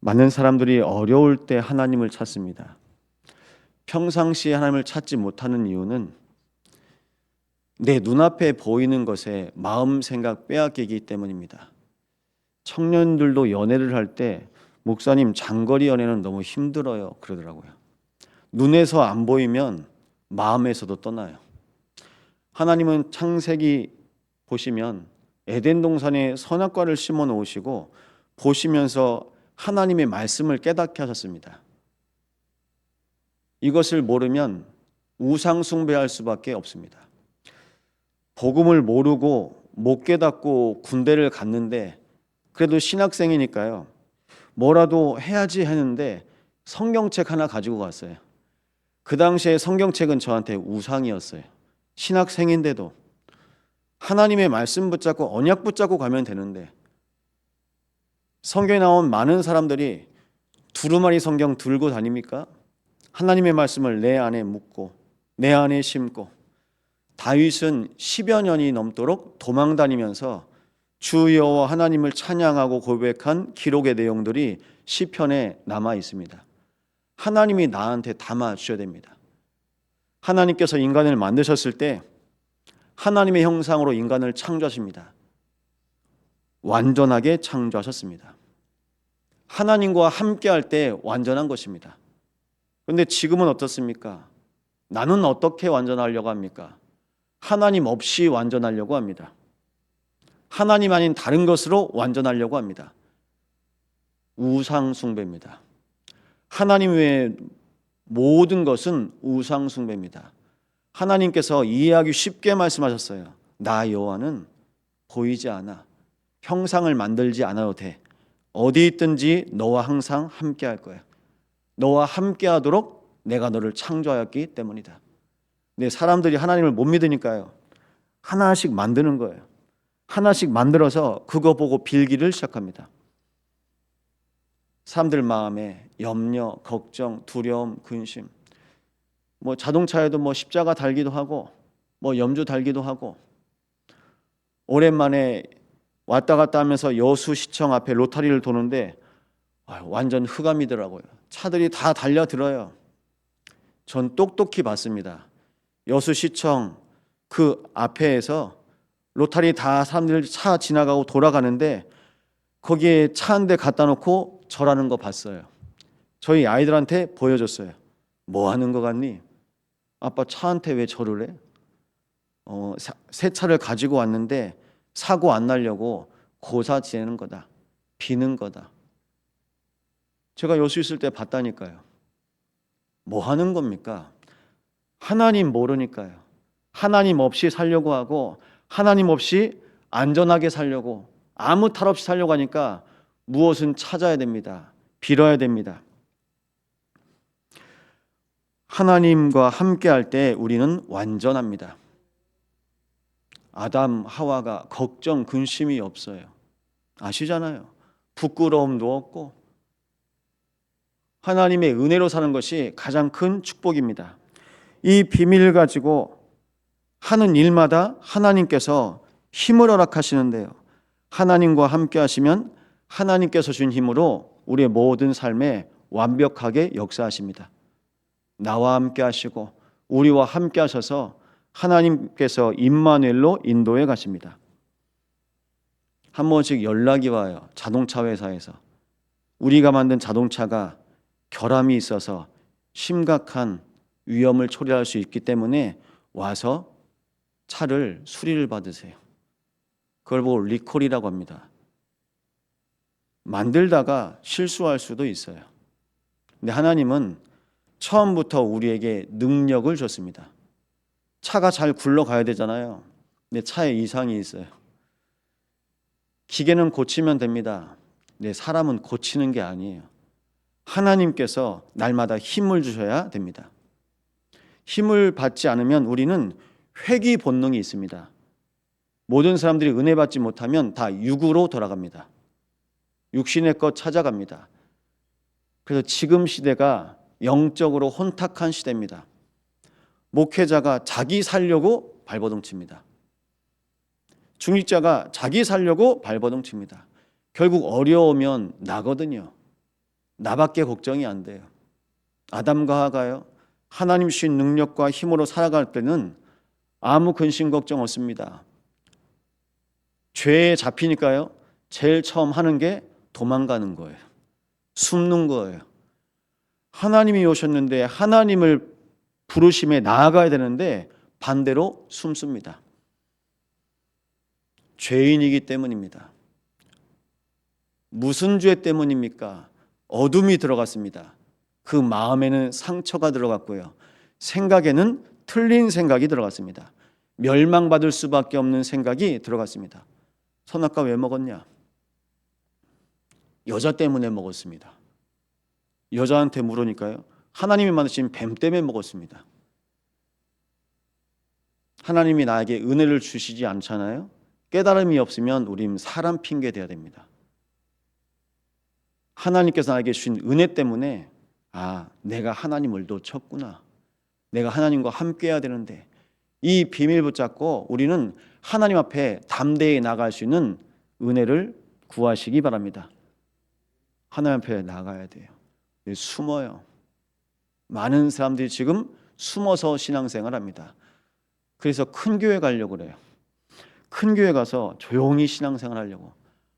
많은 사람들이 어려울 때 하나님을 찾습니다. 평상시에 하나님을 찾지 못하는 이유는 내 눈앞에 보이는 것에 마음 생각 빼앗기기 때문입니다. 청년들도 연애를 할 때 목사님 장거리 연애는 너무 힘들어요 그러더라고요. 눈에서 안 보이면 마음에서도 떠나요. 하나님은 창세기 보시면 에덴 동산에 선악과를 심어 놓으시고 보시면서 하나님의 말씀을 깨닫게 하셨습니다. 이것을 모르면 우상 숭배할 수밖에 없습니다. 복음을 모르고 못 깨닫고 군대를 갔는데 그래도 신학생이니까요. 뭐라도 해야지 했는데 성경책 하나 가지고 갔어요. 그 당시에 성경책은 저한테 우상이었어요. 신학생인데도 하나님의 말씀 붙잡고 언약 붙잡고 가면 되는데 성경에 나온 많은 사람들이 두루마리 성경 들고 다닙니까? 하나님의 말씀을 내 안에 묻고 내 안에 심고 다윗은 10여 년이 넘도록 도망 다니면서 주 여호와 하나님을 찬양하고 고백한 기록의 내용들이 시편에 남아 있습니다. 하나님이 나한테 담아 주셔야 됩니다. 하나님께서 인간을 만드셨을 때 하나님의 형상으로 인간을 창조하십니다. 완전하게 창조하셨습니다. 하나님과 함께할 때 완전한 것입니다. 그런데 지금은 어떻습니까? 나는 어떻게 완전하려고 합니까? 하나님 없이 완전하려고 합니다. 하나님 아닌 다른 것으로 완전하려고 합니다. 우상 숭배입니다. 하나님 외에 모든 것은 우상 숭배입니다. 하나님께서 이해하기 쉽게 말씀하셨어요. 나 여호와는 보이지 않아. 형상을 만들지 않아도 돼. 어디 있든지 너와 항상 함께 할 거야. 너와 함께 하도록 내가 너를 창조하였기 때문이다. 근데 사람들이 하나님을 못 믿으니까요. 하나씩 만드는 거예요. 하나씩 만들어서 그거 보고 빌기를 시작합니다. 사람들 마음에 염려, 걱정, 두려움, 근심. 자동차에도 십자가 달기도 하고 염주 달기도 하고 오랜만에 왔다 갔다 하면서 여수시청 앞에 로타리를 도는데 완전 흑암이더라고요. 차들이 다 달려들어요. 전 똑똑히 봤습니다. 여수시청 그 앞에서 로타리 다 사람들 차 지나가고 돌아가는데 거기에 차 한 대 갖다 놓고 절하는 거 봤어요. 저희 아이들한테 보여줬어요. 뭐 하는 거 같니? 아빠 차한테 왜 절을 해? 새 차를 가지고 왔는데 사고 안 나려고 고사 지내는 거다. 비는 거다. 제가 여수 있을 때 봤다니까요. 뭐 하는 겁니까? 하나님 모르니까요. 하나님 없이 살려고 하고 하나님 없이 안전하게 살려고 아무 탈 없이 살려고 하니까 무엇은 찾아야 됩니다. 빌어야 됩니다. 하나님과 함께 할 때 우리는 완전합니다. 아담, 하와가 걱정, 근심이 없어요. 아시잖아요. 부끄러움도 없고 하나님의 은혜로 사는 것이 가장 큰 축복입니다. 이 비밀을 가지고 하는 일마다 하나님께서 힘을 허락하시는데요. 하나님과 함께 하시면 하나님께서 준 힘으로 우리의 모든 삶에 완벽하게 역사하십니다. 나와 함께 하시고 우리와 함께 하셔서 하나님께서 임마누엘로 인도해 가십니다. 한 번씩 연락이 와요. 자동차 회사에서. 우리가 만든 자동차가 결함이 있어서 심각한 위험을 초래할 수 있기 때문에 와서 차를 수리를 받으세요. 그걸 보고 리콜이라고 합니다. 만들다가 실수할 수도 있어요. 근데 하나님은 처음부터 우리에게 능력을 줬습니다. 차가 잘 굴러가야 되잖아요. 근데 차에 이상이 있어요. 기계는 고치면 됩니다. 근데 사람은 고치는 게 아니에요. 하나님께서 날마다 힘을 주셔야 됩니다. 힘을 받지 않으면 우리는 회귀 본능이 있습니다. 모든 사람들이 은혜 받지 못하면 다 육으로 돌아갑니다. 육신의 것 찾아갑니다. 그래서 지금 시대가 영적으로 혼탁한 시대입니다. 목회자가 자기 살려고 발버둥 칩니다. 중직자가 자기 살려고 발버둥 칩니다. 결국 어려우면 나거든요. 나밖에 걱정이 안 돼요. 아담과 하가요. 하나님 주신 능력과 힘으로 살아갈 때는 아무 근심 걱정 없습니다. 죄에 잡히니까요. 제일 처음 하는 게 도망가는 거예요. 숨는 거예요. 하나님이 오셨는데 하나님을 부르심에 나아가야 되는데 반대로 숨습니다. 죄인이기 때문입니다. 무슨 죄 때문입니까? 어둠이 들어갔습니다. 그 마음에는 상처가 들어갔고요. 생각에는 틀린 생각이 들어갔습니다. 멸망받을 수밖에 없는 생각이 들어갔습니다. 선악과 왜 먹었냐? 여자 때문에 먹었습니다. 여자한테 물으니까요. 하나님이 만드신 뱀 때문에 먹었습니다. 하나님이 나에게 은혜를 주시지 않잖아요. 깨달음이 없으면 우린 사람 핑계 대야 됩니다. 하나님께서 나에게 주신 은혜 때문에 내가 하나님을 놓쳤구나. 내가 하나님과 함께 해야 되는데 이 비밀 붙잡고 우리는 하나님 앞에 담대히 나갈 수 있는 은혜를 구하시기 바랍니다. 하나님 앞에 나가야 돼요. 숨어요. 많은 사람들이 지금 숨어서 신앙생활 합니다. 그래서 큰 교회 가려고 그래요. 큰 교회 가서 조용히 신앙생활 하려고.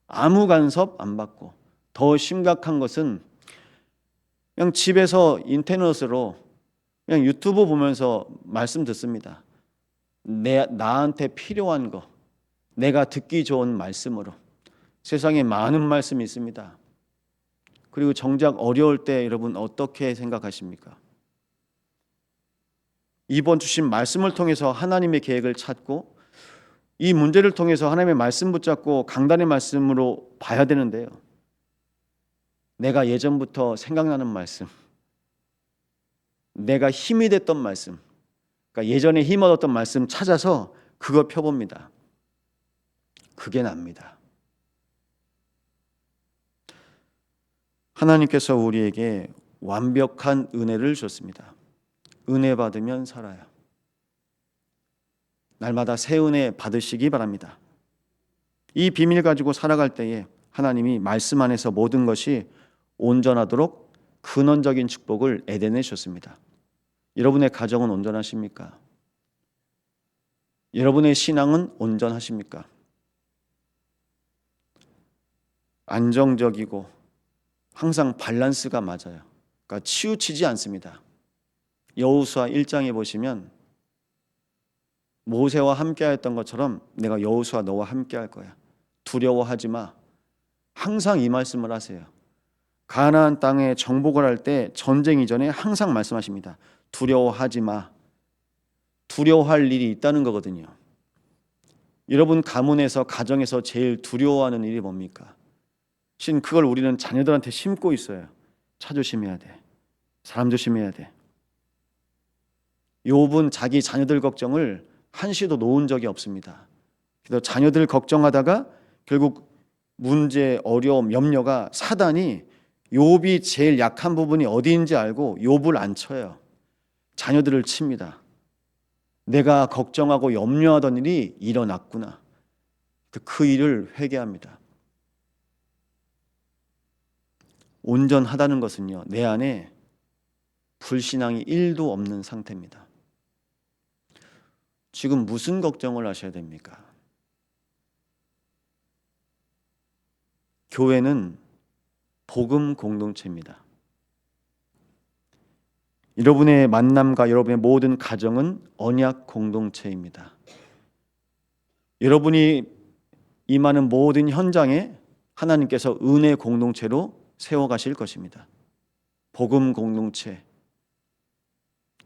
아무 간섭 안 받고. 더 심각한 것은 그냥 집에서 인터넷으로 그냥 유튜브 보면서 말씀 듣습니다. 나한테 필요한 거, 내가 듣기 좋은 말씀으로. 세상에 많은 말씀이 있습니다. 그리고 정작 어려울 때 여러분 어떻게 생각하십니까? 이번 주신 말씀을 통해서 하나님의 계획을 찾고 이 문제를 통해서 하나님의 말씀 붙잡고 강단의 말씀으로 봐야 되는데요. 내가 예전부터 생각나는 말씀, 내가 힘이 됐던 말씀, 그러니까 예전에 힘 얻었던 말씀 찾아서 그거 펴봅니다. 그게 납니다. 하나님께서 우리에게 완벽한 은혜를 줬습니다. 은혜 받으면 살아요. 날마다 새 은혜 받으시기 바랍니다. 이 비밀 가지고 살아갈 때에 하나님이 말씀 안에서 모든 것이 온전하도록 근원적인 축복을 에덴에 주셨습니다. 여러분의 가정은 온전하십니까? 여러분의 신앙은 온전하십니까? 안정적이고 항상 밸런스가 맞아요. 그러니까 치우치지 않습니다. 여호수아 1장에 보시면 모세와 함께하였던 것처럼 내가 여호수아 너와 함께할 거야. 두려워하지 마. 항상 이 말씀을 하세요. 가나안 땅에 정복을 할 때 전쟁 이전에 항상 말씀하십니다. 두려워하지 마. 두려워할 일이 있다는 거거든요. 여러분 가문에서 가정에서 제일 두려워하는 일이 뭡니까? 그걸 우리는 자녀들한테 심고 있어요. 차 조심해야 돼. 사람 조심해야 돼. 욥은 자기 자녀들 걱정을 한시도 놓은 적이 없습니다. 그래서 자녀들 걱정하다가 결국 문제, 어려움, 염려가 사단이 욥이 제일 약한 부분이 어디인지 알고 욥을 안 쳐요. 자녀들을 칩니다. 내가 걱정하고 염려하던 일이 일어났구나. 그 일을 회개합니다. 온전하다는 것은요, 내 안에 불신앙이 1도 없는 상태입니다. 지금 무슨 걱정을 하셔야 됩니까? 교회는 복음 공동체입니다. 여러분의 만남과 여러분의 모든 가정은 언약 공동체입니다. 여러분이 임하는 모든 현장에 하나님께서 은혜 공동체로 세워가실 것입니다. 복음 공동체,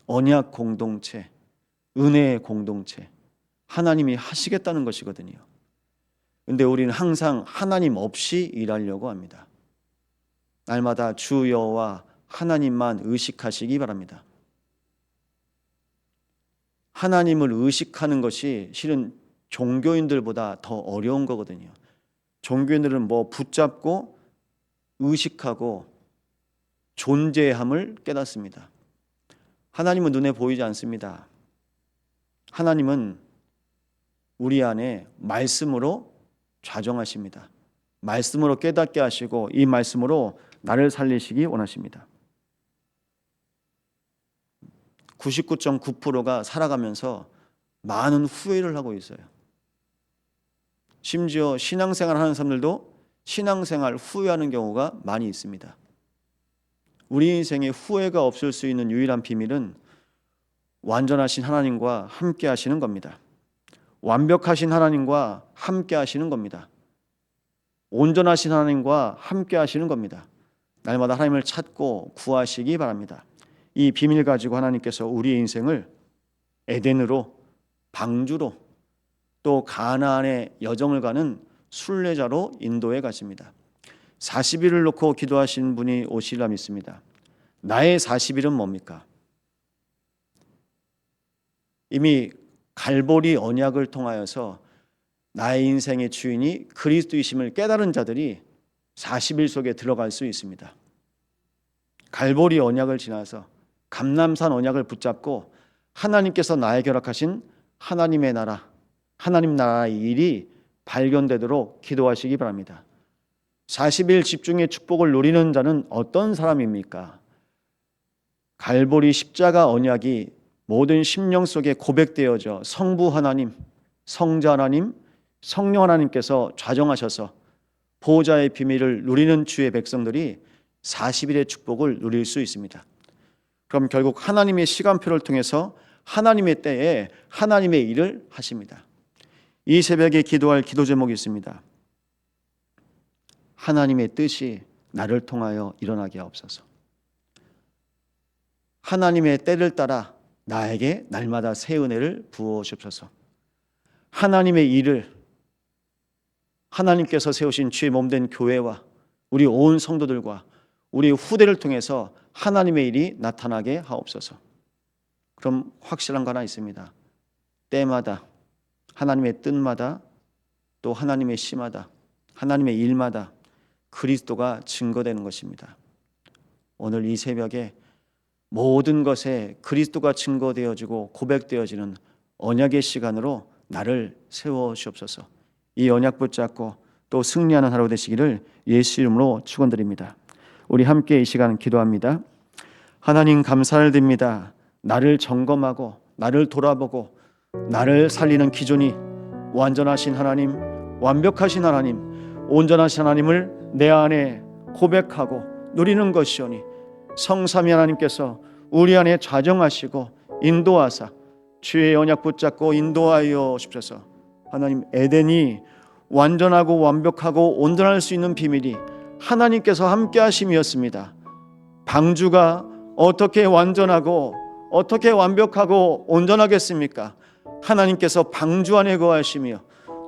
언약 공동체, 은혜의 공동체, 하나님이 하시겠다는 것이거든요. 근데 우리는 항상 하나님 없이 일하려고 합니다. 날마다 주 여호와 하나님만 의식하시기 바랍니다. 하나님을 의식하는 것이 실은 종교인들보다 더 어려운 거거든요. 종교인들은 붙잡고 의식하고 존재함을 깨닫습니다. 하나님은 눈에 보이지 않습니다. 하나님은 우리 안에 말씀으로 좌정하십니다. 말씀으로 깨닫게 하시고 이 말씀으로 나를 살리시기 원하십니다. 99.9%가 살아가면서 많은 후회를 하고 있어요. 심지어 신앙생활 하는 사람들도 신앙생활 후회하는 경우가 많이 있습니다. 우리 인생에 후회가 없을 수 있는 유일한 비밀은 완전하신 하나님과 함께 하시는 겁니다. 완벽하신 하나님과 함께 하시는 겁니다. 온전하신 하나님과 함께 하시는 겁니다. 날마다 하나님을 찾고 구하시기 바랍니다. 이 비밀 가지고 하나님께서 우리의 인생을 에덴으로, 방주로, 또 가나안의 여정을 가는 순례자로 인도해 가십니다. 40일을 놓고 기도하신 분이 오시리라 믿습니다. 나의 40일은 뭡니까? 이미 갈보리 언약을 통하여서 나의 인생의 주인이 그리스도이심을 깨달은 자들이 40일 속에 들어갈 수 있습니다. 갈보리 언약을 지나서 감람산 언약을 붙잡고 하나님께서 나에게 허락하신 하나님의 나라, 하나님 나라의 일이 발견되도록 기도하시기 바랍니다. 40일 집중의 축복을 누리는 자는 어떤 사람입니까? 갈보리 십자가 언약이 모든 심령 속에 고백되어져 성부 하나님, 성자 하나님, 성령 하나님께서 좌정하셔서 보호자의 비밀을 누리는 주의 백성들이 40일의 축복을 누릴 수 있습니다. 그럼 결국 하나님의 시간표를 통해서 하나님의 때에 하나님의 일을 하십니다. 이 새벽에 기도할 기도 제목이 있습니다. 하나님의 뜻이 나를 통하여 일어나게 하옵소서. 하나님의 때를 따라 나에게 날마다 새 은혜를 부어주옵소서. 하나님의 일을 하나님께서 세우신 주의 몸된 교회와 우리 온 성도들과 우리 후대를 통해서 하나님의 일이 나타나게 하옵소서. 그럼 확실한 거 하나 있습니다. 때마다 하나님의 뜻마다 또 하나님의 시마다 하나님의 일마다 그리스도가 증거되는 것입니다. 오늘 이 새벽에 모든 것에 그리스도가 증거되어지고 고백되어지는 언약의 시간으로 나를 세워주옵소서. 이 언약 붙잡고 또 승리하는 하루 되시기를 예수 이름으로 축원드립니다. 우리 함께 이 시간 기도합니다. 하나님 감사를 드립니다. 나를 점검하고 나를 돌아보고 나를 살리는 기준이 완전하신 하나님, 완벽하신 하나님, 온전하신 하나님을 내 안에 고백하고 누리는 것이오니 성삼위 하나님께서 우리 안에 좌정하시고 인도하사 주의 언약 붙잡고 인도하여 주옵소서. 하나님, 에덴이 완전하고 완벽하고 온전할 수 있는 비밀이 하나님께서 함께 하심이었습니다. 방주가 어떻게 완전하고 어떻게 완벽하고 온전하겠습니까? 하나님께서 방주 안에 거하시며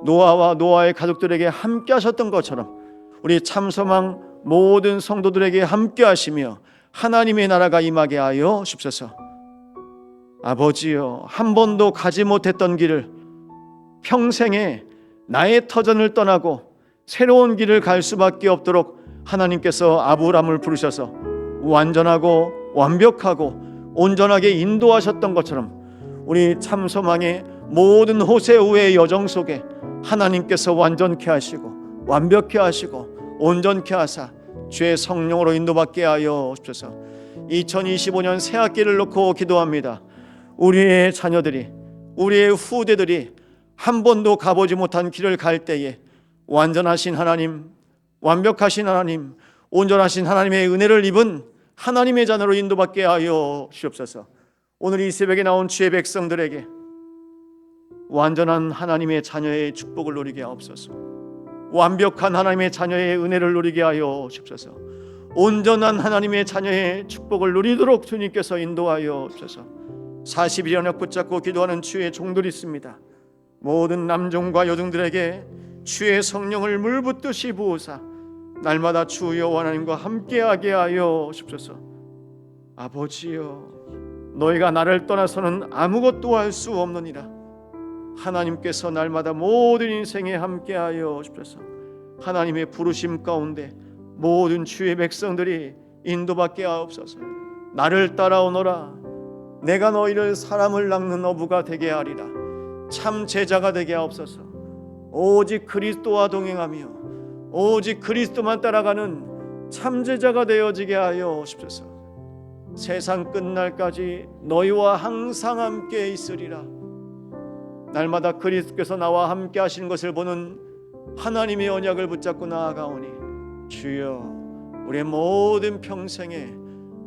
노아와 노아의 가족들에게 함께 하셨던 것처럼 우리 참소망 모든 성도들에게 함께 하시며 하나님의 나라가 임하게 하여 주옵소서. 아버지여, 한 번도 가지 못했던 길을 평생에 나의 터전을 떠나고 새로운 길을 갈 수밖에 없도록 하나님께서 아브라함을 부르셔서 완전하고 완벽하고 온전하게 인도하셨던 것처럼 우리 참소망의 모든 호세우의 여정 속에 하나님께서 완전케 하시고 완벽케 하시고 온전케 하사 주의 성령으로 인도받게 하여 주옵소서. 2025년 새학기를 놓고 기도합니다. 우리의 자녀들이, 우리의 후대들이 한 번도 가보지 못한 길을 갈 때에 완전하신 하나님, 완벽하신 하나님, 온전하신 하나님의 은혜를 입은 하나님의 자녀로 인도받게 하여 주옵소서. 오늘 이 새벽에 나온 주의 백성들에게 완전한 하나님의 자녀의 축복을 누리게 하옵소서. 완벽한 하나님의 자녀의 은혜를 누리게 하여 주옵소서. 온전한 하나님의 자녀의 축복을 누리도록 주님께서 인도하여 주옵소서. 40일 언약 붙잡고 기도하는 주의 종들이 있습니다. 모든 남종과 여종들에게 주의 성령을 물붓듯이 부으사 날마다 주 여호와 하나님과 함께하게 하여 주옵소서. 아버지여, 너희가 나를 떠나서는 아무것도 할 수 없느니라. 하나님께서 날마다 모든 인생에 함께하여 주옵소서. 하나님의 부르심 가운데 모든 주의 백성들이 인도받게 하옵소서. 나를 따라오너라. 내가 너희를 사람을 낚는 어부가 되게 하리라. 참 제자가 되게 하옵소서. 오직 그리스도와 동행하며 오직 그리스도만 따라가는 참제자가 되어지게 하여 주옵소서. 세상 끝날까지 너희와 항상 함께 있으리라. 날마다 그리스도께서 나와 함께 하시는 것을 보는 하나님의 언약을 붙잡고 나아가오니 주여, 우리의 모든 평생에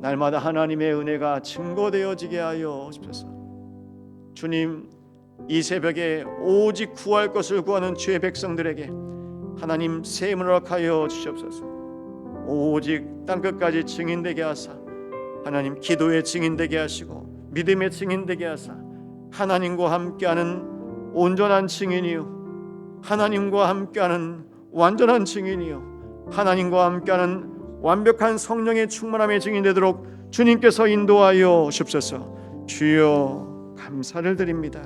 날마다 하나님의 은혜가 증거되어지게 하여 주옵소서. 주님, 이 새벽에 오직 구할 것을 구하는 주의 백성들에게 하나님 셈을 허락하여 주시옵소서. 오직 땅끝까지 증인되게 하사 하나님 기도의 증인되게 하시고 믿음의 증인되게 하사 하나님과 함께하는 온전한 증인이요, 하나님과 함께하는 완전한 증인이요, 하나님과 함께하는 완벽한 성령의 충만함의 증인되도록 주님께서 인도하여 주옵소서. 주여, 감사를 드립니다.